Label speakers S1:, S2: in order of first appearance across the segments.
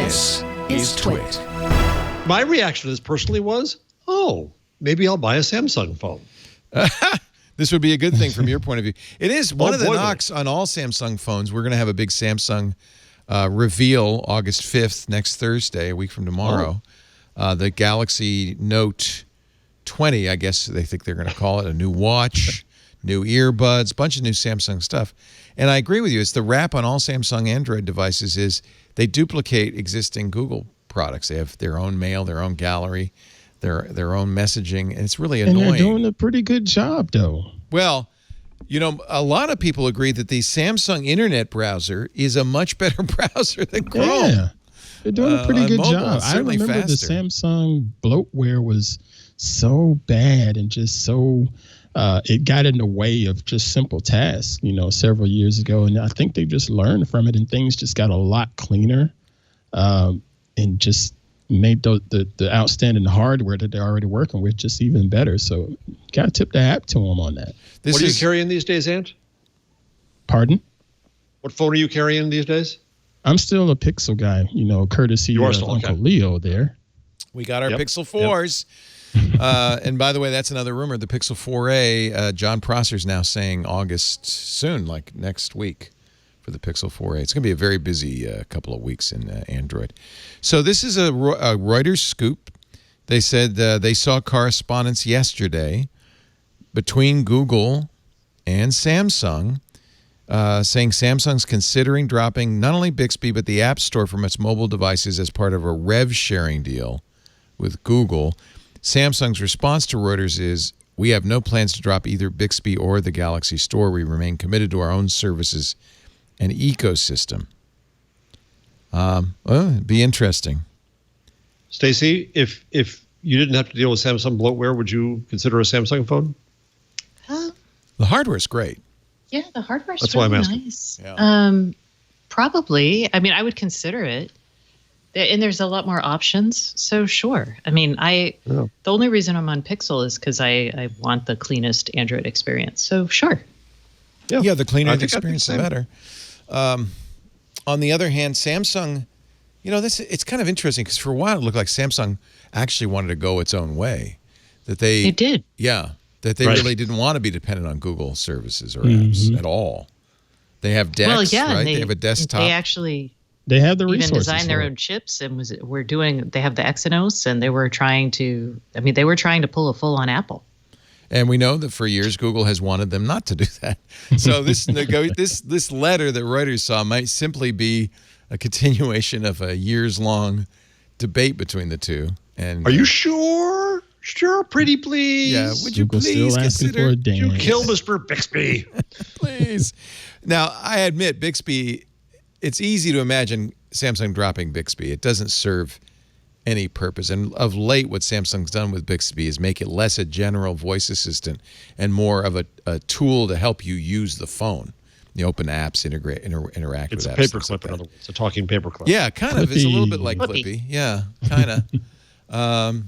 S1: This is TWiT.
S2: My reaction to this personally was, oh, maybe I'll buy a Samsung phone.
S1: This would be a good thing from your point of view. It is one of the
S2: boy,
S1: knocks on all Samsung phones. We're going to have a big Samsung reveal August 5th, next Thursday, a week from tomorrow. The Galaxy Note 20, I guess they think they're going to call it, a new watch, new earbuds, bunch of new Samsung stuff. And I agree with you. It's the wrap on all Samsung Android devices is they duplicate existing Google products. They have their own mail, their own gallery, their own messaging, and it's really annoying.
S3: And they're doing a pretty good job, though.
S1: Well, you know, a lot of people agree that the Samsung Internet browser is a much better browser than Chrome.
S3: Yeah, they're doing a pretty good
S1: mobile,
S3: job. I remember
S1: faster.
S3: the Samsung bloatware was so bad and just so it got in the way of just simple tasks, you know, several years ago. And I think they've just learned from it and things just got a lot cleaner and just made the outstanding hardware that they're already working with just even better. So got to tip the hat to them on that.
S2: What are you carrying these days, Ant?
S3: Pardon?
S2: What phone are you carrying these days?
S3: I'm still a Pixel guy, you know, courtesy of Uncle Leo there.
S1: We got our Pixel 4s. And by the way, that's another rumor. The Pixel 4a, John Prosser's now saying August soon, like next week for the Pixel 4a. It's going to be a very busy couple of weeks in Android. So this is a Reuters scoop. They said they saw correspondence yesterday between Google and Samsung saying Samsung's considering dropping not only Bixby but the App Store from its mobile devices as part of a rev sharing deal with Google. Samsung's response to Reuters is, we have no plans to drop either Bixby or the Galaxy Store. We remain committed to our own services and ecosystem. Well, it'd be interesting.
S2: Stacey, if you didn't have to deal with Samsung bloatware, would you consider a Samsung phone?
S1: The hardware's great.
S4: Yeah, the hardware's
S2: That's
S4: really
S2: why I'm asking.
S4: nice.
S1: Yeah.
S4: Probably. I mean, I would consider it. And there's a lot more options. So sure. I mean, the only reason I'm on Pixel is because I want the cleanest Android experience. So sure.
S1: Yeah, the cleaner the experience, the better. On the other hand, Samsung, you know, it's kind of interesting because for a while it looked like Samsung actually wanted to go its own way. That they
S4: did.
S1: Yeah, that they really didn't want to be dependent on Google services or apps at all. They have DeX, right? They have a desktop.
S4: They
S3: have the resources.
S4: Even designed their own chips and they have the Exynos and they were trying to pull a full on Apple.
S1: And we know that for years Google has wanted them not to do that. So this letter that Reuters saw might simply be a continuation of a years-long debate between the two. And
S2: are you sure? Sure, pretty please.
S1: Yeah, would you please consider?
S2: You kill Mr. Bixby,
S1: please. Now I admit Bixby. It's easy to imagine Samsung dropping Bixby. It doesn't serve any purpose. And of late, what Samsung's done with Bixby is make it less a general voice assistant and more of a tool to help you use the phone. You open apps, interact with apps.
S2: It's a paperclip, in other words. It's a talking paperclip.
S1: Yeah, kind of. It's a little bit like Clippy. Yeah, kind of.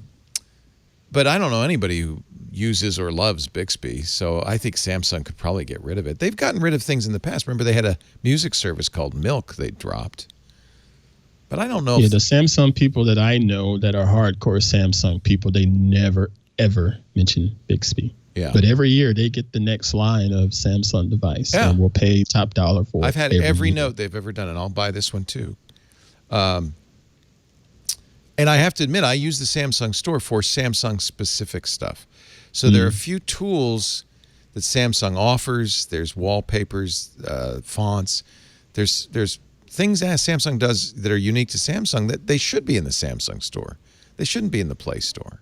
S1: But I don't know anybody who uses or loves Bixby, so I think Samsung could probably get rid of it. They've gotten rid of things in the past. Remember, they had a music service called Milk they dropped. But I don't know.
S3: Yeah, the Samsung people that I know that are hardcore Samsung people, they never, ever mention Bixby.
S1: Yeah.
S3: But every year they get the next line of Samsung device and we'll pay top dollar for it.
S1: I've had every note they've ever done, and I'll buy this one too. And I have to admit, I use the Samsung store for Samsung-specific stuff. So there are a few tools that Samsung offers. There's wallpapers, fonts. There's things that Samsung does that are unique to Samsung that they should be in the Samsung store. They shouldn't be in the Play Store.